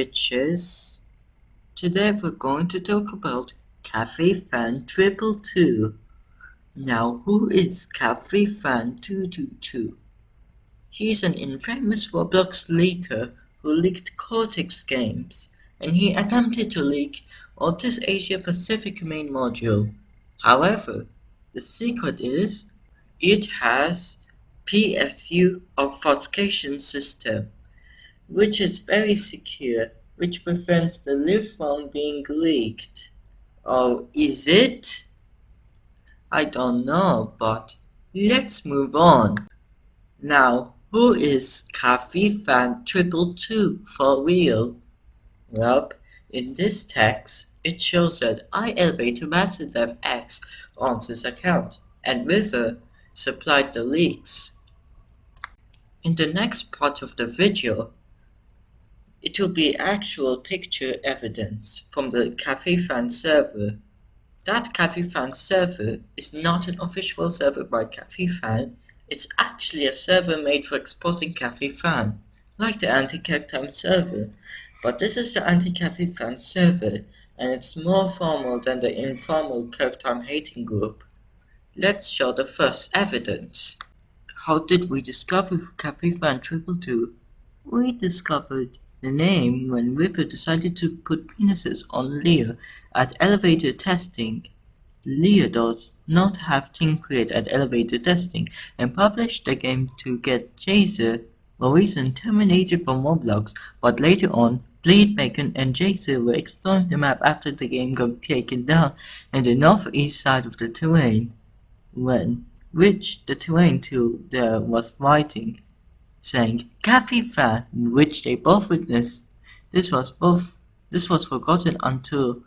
bitches. Today we're going to talk about Cafefan222. Now, who is Cafefan222? He's an infamous Roblox leaker who leaked Cortex games, and he attempted to leak Cortex Asia Pacific main module. However, the secret is it has PSU obfuscation system, which is very secure, which prevents the live from being leaked. Or is it? I don't know, but let's move on. Now, who is Cafefan222 for real? Well, in this text, it shows that I elevated Masterdev X on his account, and River supplied the leaks. In the next part of the video, it will be actual picture evidence from the Cafefan server. That Cafefan server is not an official server by Cafefan, it's actually a server made for exposing Cafefan, like the anti-Cactime server. But this is the anti-Cafefan server, and it's more formal than the informal Cactime hating group. Let's show the first evidence. How did we discover Cafefan222? We discovered the name when River decided to put penises on Leah at elevator testing. Leah does not have team create at elevator testing and published the game to get Jazer, a reason terminated from Roblox, but later on, Bleed Bacon and Jazer were exploring the map after the game got taken down in the northeast side of the terrain, which the terrain to there was writing, saying Cafefan, which they both witnessed. This was forgotten until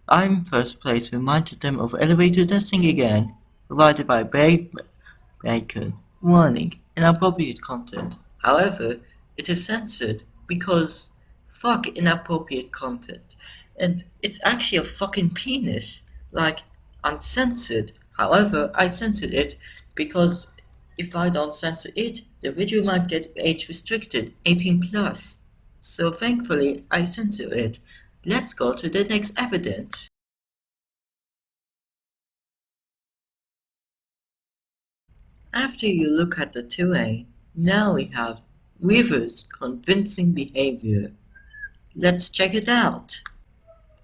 I'm First Place reminded them of elevator testing again, provided by Bacon. Warning, inappropriate content. However, it is censored because fuck inappropriate content. And it's actually a fucking penis, like uncensored. However, I censored it because if I don't censor it, the video might get age restricted, 18+. So thankfully, I censor it. Let's go to the next evidence. After you look at the terrain, now we have River's convincing behavior. Let's check it out.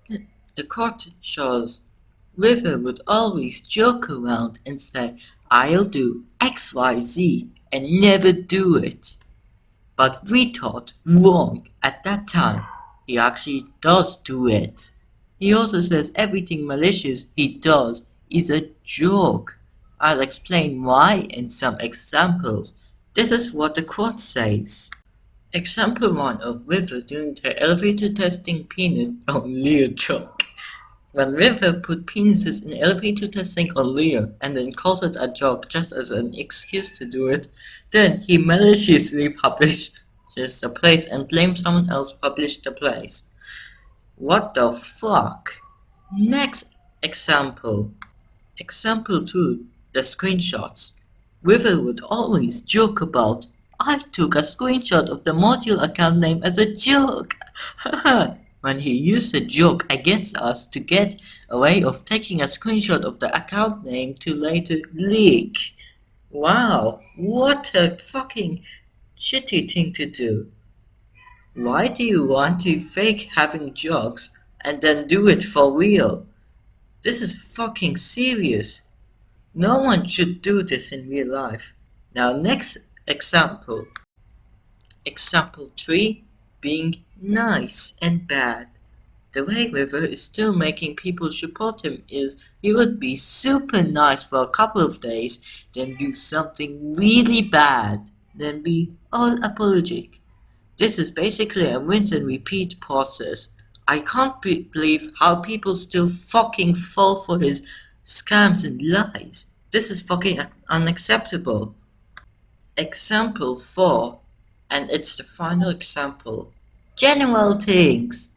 The court shows River would always joke around and say, I'll do XYZ and never do it. But we thought wrong at that time. He actually does do it. He also says everything malicious he does is a joke. I'll explain why in some examples. This is what the quote says. Example 1 of River doing the elevator testing penis on Leah joke. When River put penises in elevator testing on Leah and then calls it a joke just as an excuse to do it, then he maliciously publishes the place and blames someone else published the place. What the fuck? Next example. Example 2, the screenshots. River would always joke about, I took a screenshot of the module account name as a joke. When he used a joke against us to get away of taking a screenshot of the account name to later leak. Wow, what a fucking shitty thing to do. Why do you want to fake having jokes and then do it for real? This is fucking serious. No one should do this in real life. Now next example. Example 3, being nice and bad. The way River is still making people support him is he would be super nice for a couple of days, then do something really bad, then be all apologetic. This is basically a rinse and repeat process. I can't believe how people still fucking fall for his scams and lies. This is fucking unacceptable. Example 4, and it's the final example. General things.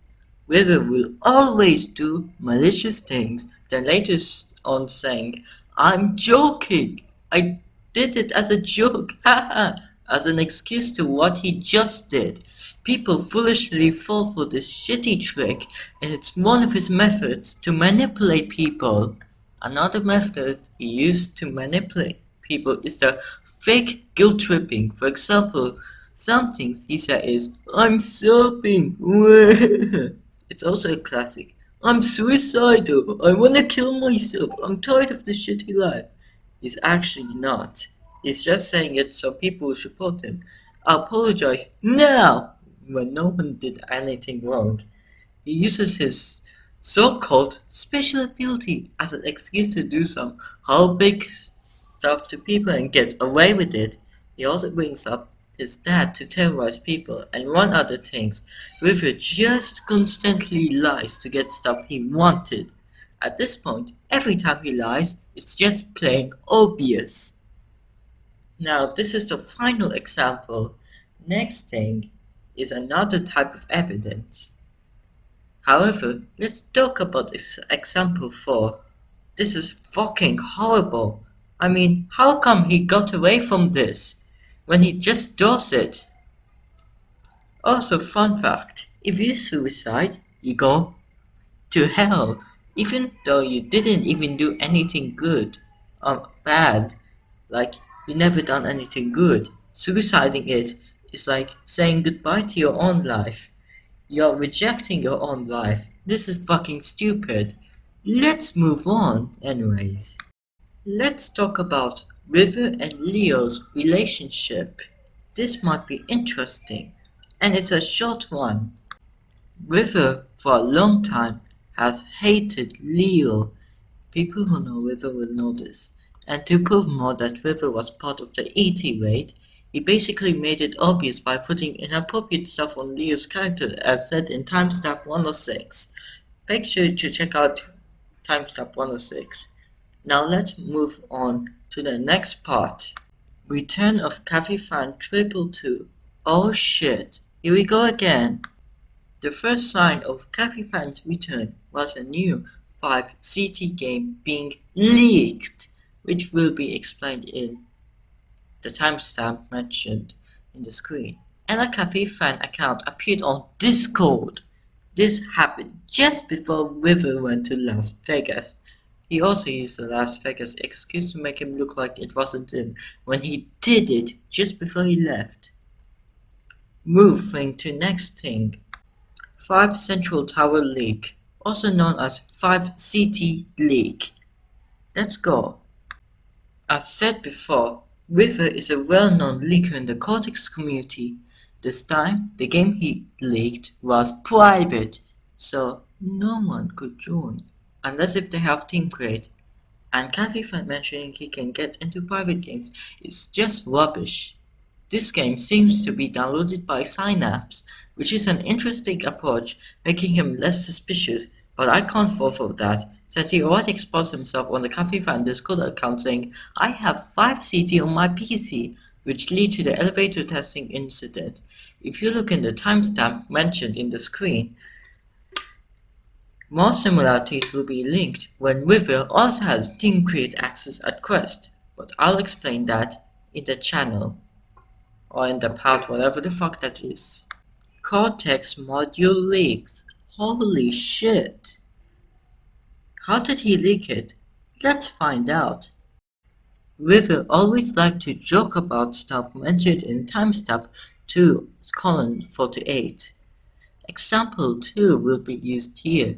River will always do malicious things, then later on saying, I'm joking. I did it as a joke. Haha. as an excuse to what he just did. People foolishly fall for this shitty trick, and it's one of his methods to manipulate people. Another method he used to manipulate people is the fake guilt tripping. For example, some things he said is, "I'm sobbing." It's also a classic. "I'm suicidal. I wanna kill myself. I'm tired of this shitty life." He's actually not. He's just saying it so people will support him. "I apologize now," when no one did anything wrong. He uses his so-called special ability as an excuse to do some whole big stuff to people and get away with it. He also brings up his dad to terrorize people and one other things. River just constantly lies to get stuff he wanted. At this point, every time he lies, it's just plain obvious. Now, this is the final example. Next thing is another type of evidence. However, let's talk about this example 4. This is fucking horrible. I mean, how come he got away from this when he just does it? Also, fun fact, if you suicide, you go to hell, even though you didn't even do anything good or bad. Like, you never done anything good. Suiciding it is like saying goodbye to your own life. You're rejecting your own life. This is fucking stupid. Let's move on anyways. Let's talk about River and Leo's relationship. This might be interesting, and it's a short one. River, for a long time, has hated Leo. People who know River will know this. And to prove more that River was part of the ET raid, he basically made it obvious by putting inappropriate stuff on Leo's character as said in timestamp 106. Make sure to check out timestamp 106. Now let's move on to the next part. Return of Cafefan222. Oh shit, here we go again. The first sign of Cafefan's return was a new 5 CT game being leaked, which will be explained in the timestamp mentioned in the screen. And a Cafefan account appeared on Discord. This happened just before River went to Las Vegas. He also used the Las Vegas excuse to make him look like it wasn't him when he did it just before he left. Moving to next thing. 5 Central Tower Leak, also known as 5 CT Leak. Let's go. As said before, River is a well-known leaker in the Cortex community. This time, the game he leaked was private, so no one could join, unless if they have Team Crate. And Cafefan mentioning he can get into private games is just rubbish. This game seems to be downloaded by Synapse, which is an interesting approach, making him less suspicious, but I can't fall for that, since he already exposed himself on the Cafefan Discord account saying, "I have 5 CT on my PC," which led to the elevator testing incident. If you look in the timestamp mentioned in the screen, more similarities will be linked when River also has Team Create access at Quest, but I'll explain that in the channel, or in the part whatever the fuck that is. Cortex module leaks. Holy shit. How did he leak it? Let's find out. River always liked to joke about stuff mentioned in timestamp 2:48. Example 2 will be used here.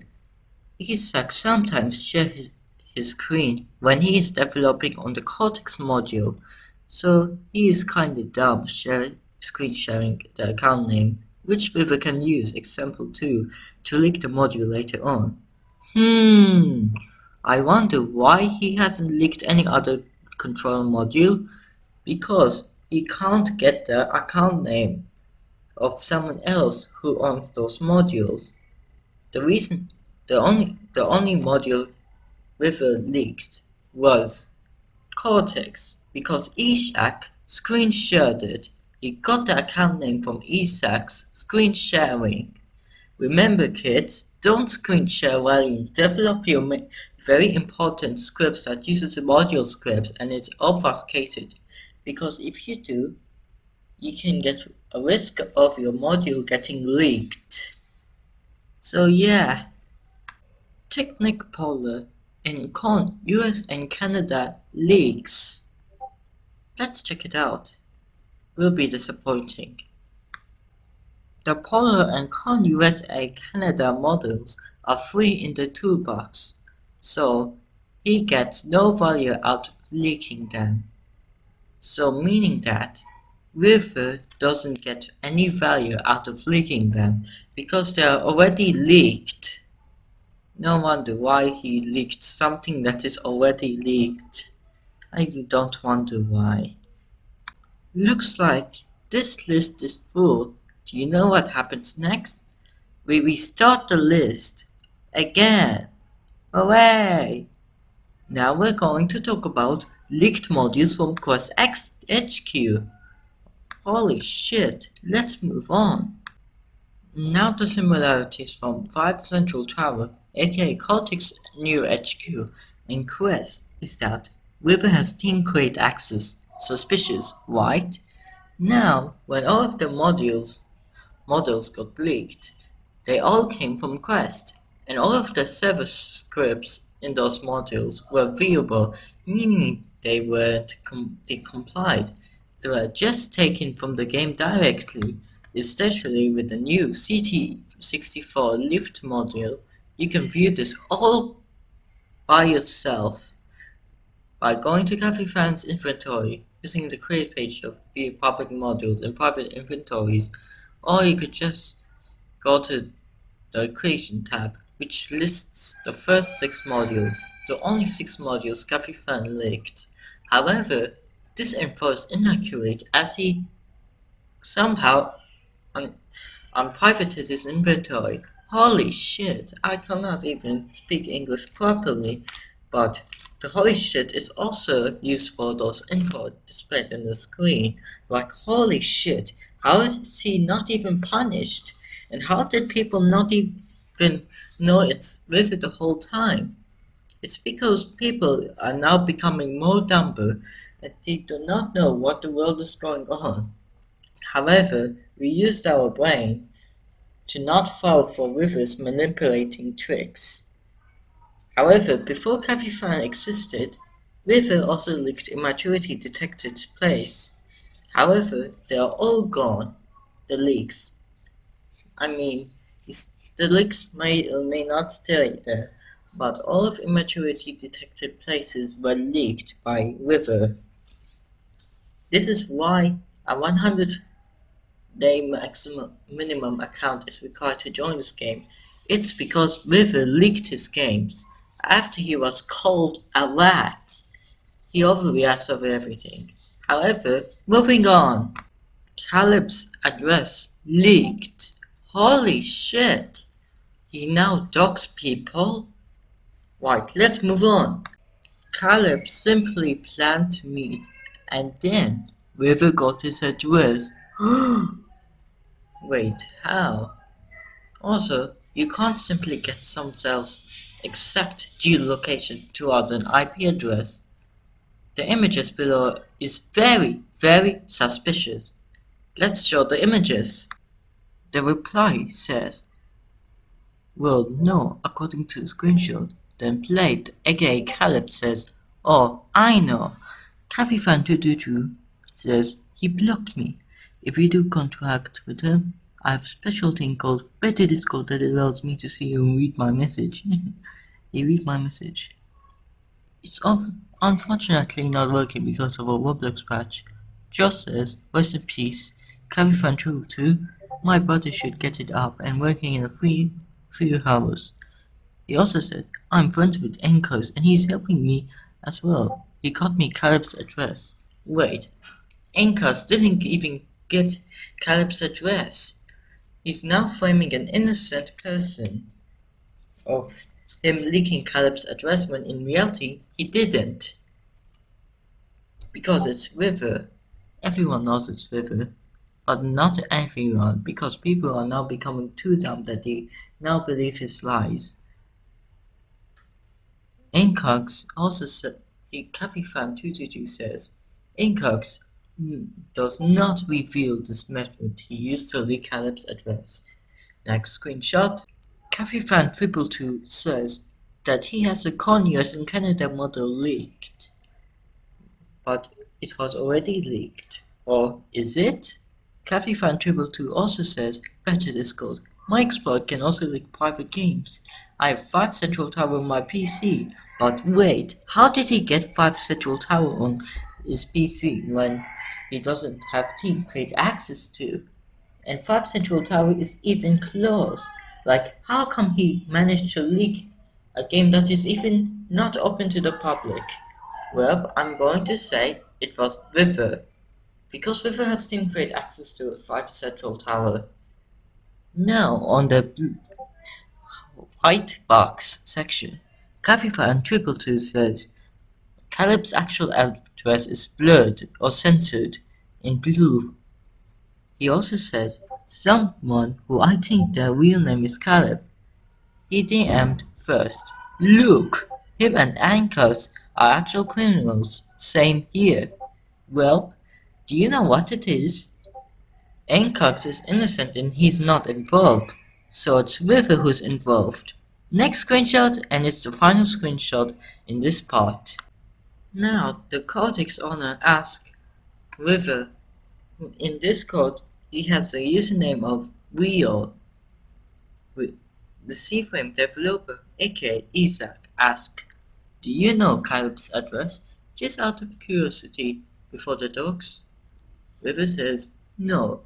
KUAC sometimes shares his screen when he is developing on the Cortex module, so he is kinda dumb screen sharing the account name, which River can use, example 2, to leak the module later on. I wonder why he hasn't leaked any other control module, because he can't get the account name of someone else who owns those modules. The only module River leaked was Cortex, because KUAC screen shared it. He got the account name from KUAC's screen sharing. Remember kids, don't screen share while you develop your very important scripts that uses the module scripts and it's obfuscated, because if you do, you can get a risk of your module getting leaked. So yeah, Technic Polar in Con US and Canada leaks. Let's check it out. Will be disappointing. The Polar and Con USA Canada models are free in the toolbox, so he gets no value out of leaking them. So meaning that River doesn't get any value out of leaking them because they are already leaked. No wonder why he leaked something that is already leaked. I don't wonder why. Looks like this list is full. Do you know what happens next? We restart the list. Again. Hooray! Now we're going to talk about leaked modules from Cortex HQ. Holy shit, let's move on. Now the similarities from 5 Central Tower, aka Cortex New HQ, and Quest is that River has team crate access. Suspicious, right? Now, when all of the models got leaked, they all came from Quest, and all of the server scripts in those modules were viewable, meaning they weren't decomplied. They were just taken from the game directly. Especially with the new CT64 Lift module, you can view this all by yourself by going to Cafefan222's inventory using the create page to view public modules and private inventories, or you could just go to the creation tab, which lists the first 6 modules, the only 6 modules Cafefan leaked. However, this info is inaccurate as he somehow unprivated his inventory. Holy shit, I cannot even speak English properly, but the holy shit is also used for those info displayed on the screen. Like holy shit, how is he not even punished? And how did people not even know it's with it the whole time? It's because people are now becoming more dumber and they do not know what the world is going on. However, we used our brain to not fall for River's manipulating tricks. However, before Cafefan existed, River also leaked immaturity detected plays. However, they are all gone, the leaks. I mean, the leaks may or may not stay there, but all of immaturity detected places were leaked by River. This is why a 100-day minimum account is required to join this game. It's because River leaked his games after he was called a rat. He overreacts over everything. However, moving on. Caleb's address leaked. Holy shit! He now dogs people? Right, let's move on. Caleb simply planned to meet, and then River got his address. Wait, how? Also, you can't simply get someone else exact geolocation towards an IP address. The images below is very, very suspicious. Let's show the images. The reply says, well, no, according to the screenshot. Then Plate, aka Caleb, says, oh, I know. Cafefan222 says, he blocked me. If you do contract with him, I have a special thing called Better Discord that allows me to see and read my message. You read my message. It's unfortunately not working because of a Roblox patch. Just says, rest in peace, Cafefan222, my brother should get it up and working in a few hours. He also said, I'm friends with Anchors and he's helping me as well. He got me Caleb's address. Wait, Anchors didn't even get Caleb's address. He's now framing an innocent person of him leaking Caleb's address when in reality he didn't. Because it's River. Everyone knows it's River. But not everyone, because people are now becoming too dumb that they now believe his lies. Incox also said, Cafefan222 says, Incox, does not reveal this method he used to leak Caleb's address. Next screenshot. Cafefan222 says that he has a Con US in Canada model leaked. But it was already leaked. Or is it? Cafefan222 also says, better this code. My exploit can also leak private games. I have 5 Central Tower on my PC. But wait, how did he get 5 Central Tower on his PC when he doesn't have team create access to? And 5 Central Tower is even closed. Like, how come he managed to leak a game that is even not open to the public? Well, I'm going to say it was River, because River has team create access to 5 Central Tower. Now, on the white box section, Cafefan222 says Caleb's actual address is blurred or censored in blue. He also says someone who I think their real name is Caleb. He DM'd first. Look, him and Ankus are actual criminals. Same here. Well, do you know what it is? Ankus is innocent and he's not involved. So it's River who's involved. Next screenshot, and it's the final screenshot in this part. Now, the Cortex owner asks River, in Discord, he has the username of Rio. The C-frame developer, aka Isaac, asks, do you know Caleb's address? Just out of curiosity, before the dogs? River says, no,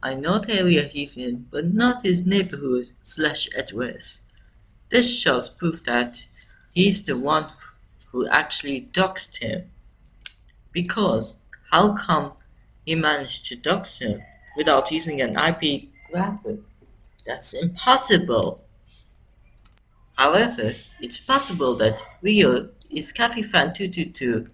I know the area he's in, but not his neighborhood/address. This shows proof that he's the one who actually doxed him. Because, how come he managed to dox him without using an IP grabber? That's impossible. However, it's possible that Rio is Cafefan222.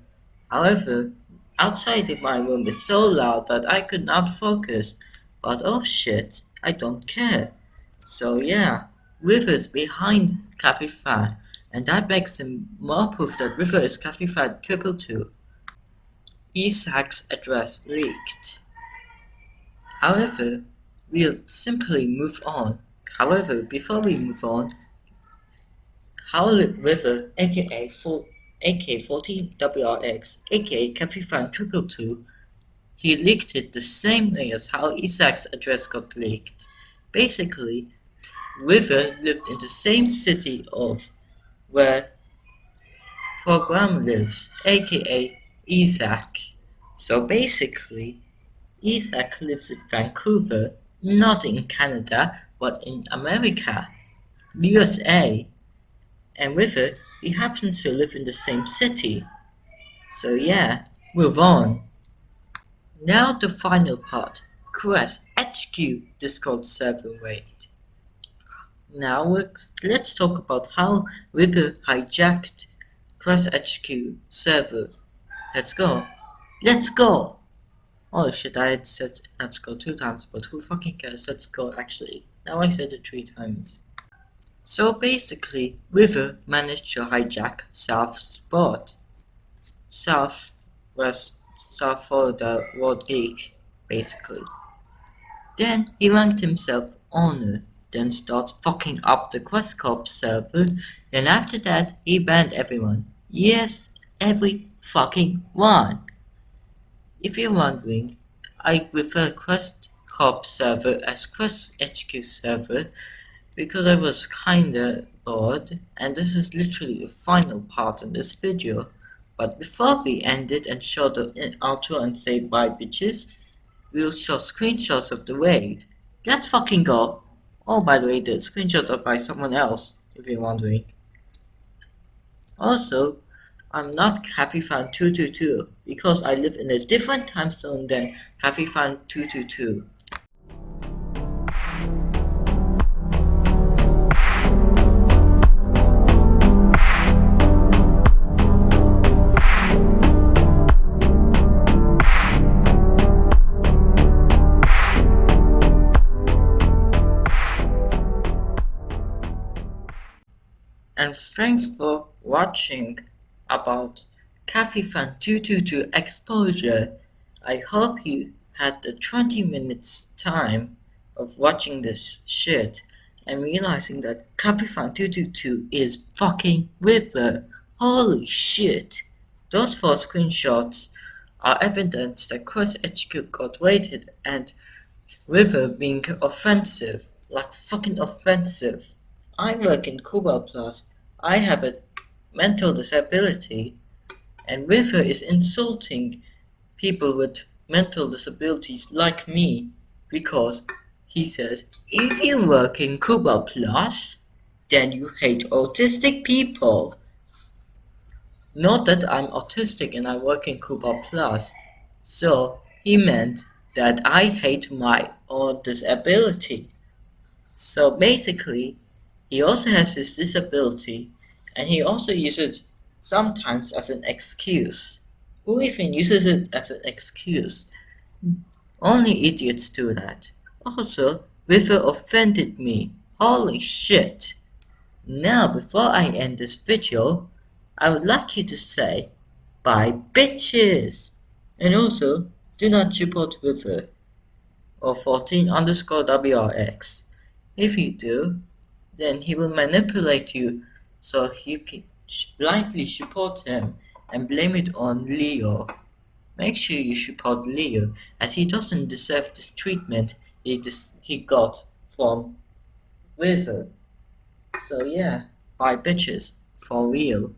However, outside of my room is so loud that I could not focus. But oh shit, I don't care. So yeah, River's behind Cafefan, and that makes him more proof that River is Cafefan222. Isaac's address leaked. However, we'll simply move on. However, before we move on, Howlett River, aka AK14WRX, aka Cafefan222, he leaked it the same way as how Isaac's address got leaked. Basically, River lived in the same city of where Program lives, aka Isaac. So basically, Isaac lives in Vancouver, not in Canada, but in America, USA. And River, he happens to live in the same city. So yeah, move on. Now the final part, KUAC HQ Discord server raid. Now let's talk about how River hijacked KUAC HQ server. Let's go. Let's go! Holy shit, I had said let's go 2 times, but who fucking cares? Let's go actually. Now I said it 3 times. So basically, River managed to hijack South's bot. South for the World League, basically. Then he ranked himself owner, then starts fucking up the Corp server, then after that he banned everyone. Yes, every fucking one. If you're wondering, I refer Corp server as KUAC HQ server because I was kinda bored, and this is literally the final part in this video. But before we end it and show the outro and say bye bitches, we'll show screenshots of the raid. Let's fucking go! Oh, by the way, the screenshot are by someone else, if you're wondering. Also, I'm not Cafefan222 because I live in a different time zone than Cafefan222. And thanks for watching about Cafefan222 exposure. I hope you had the 20 minutes time of watching this shit and realizing that Cafefan222 is fucking River. Holy shit. Those 4 screenshots are evidence that Cortex HQ got raided and River being offensive. Like fucking offensive. I work in KUAC Plus. I have a mental disability and River is insulting people with mental disabilities like me because he says, if you work in KUAC Plus, then you hate autistic people. Not that I'm autistic and I work in KUAC Plus. So he meant that I hate my own disability. So basically, he also has his disability and he also uses it sometimes as an excuse. Who even uses it as an excuse? Only idiots do that. Also, River offended me. Holy shit. Now, before I end this video, I would like you to say, bye bitches! And also, do not support River or 14_WRX. If you do, then he will manipulate you so you can blindly support him and blame it on Leo. Make sure you support Leo as he doesn't deserve this treatment he got from River. So yeah, bye bitches, for real.